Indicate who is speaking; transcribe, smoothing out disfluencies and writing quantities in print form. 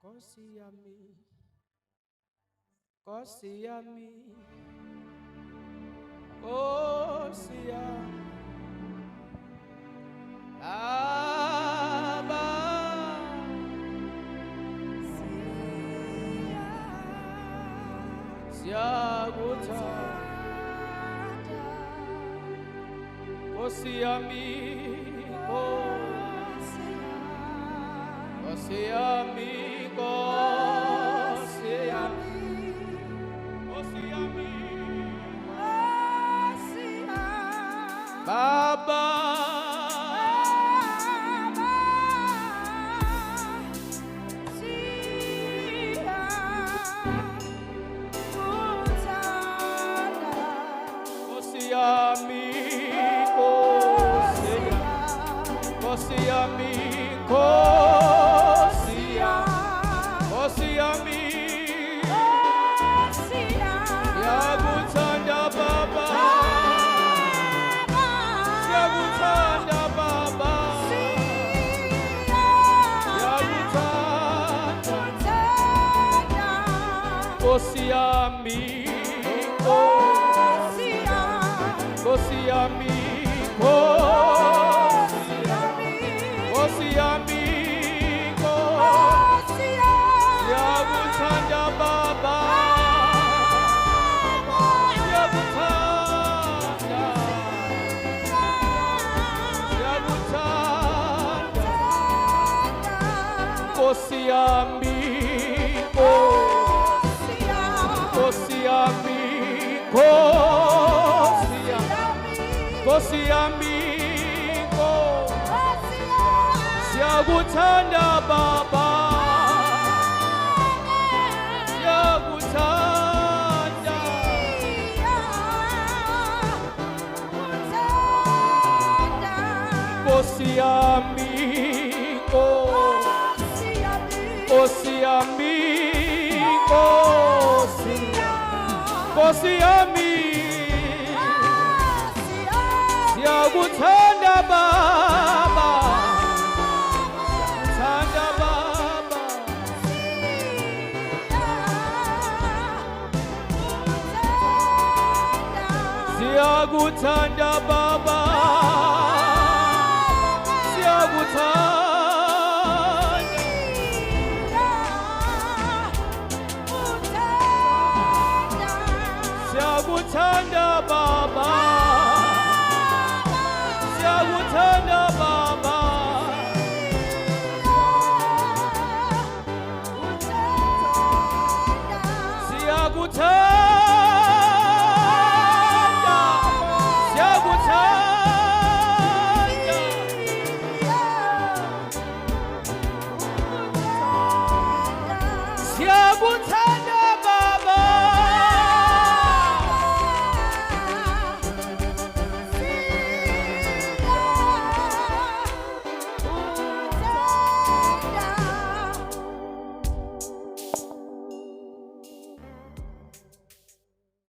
Speaker 1: Nkosi yami, Nkosi yami, Nkosi yami, Baba, siyakuthanda, Nkosi yami, Nkosi yami, Nkosi yami, Nkosi yami, Baba, Nkosi yami, Nkosi yami, Nkosi yami, siyakuthanda Baba, siyakuthanda Baba, siyakuthanda Nkosi yami, Nkosi yami, Nkosi yami, siyakuthanda Baba, siyakuthanda, siyakuthanda Nkosi yami, Nkosi yami, Nkosi yami, siyakuthanda Baba, siyakuthanda Nkosi yami, Nkosi yami, Nkosi yami, siyakuthanda Baba, siyakuthanda Baba, siyakuthanda Baba, siyakuthanda Baba, siyakuthanda Baba, siyakuthanda, siyakuthanda, siyakuthanda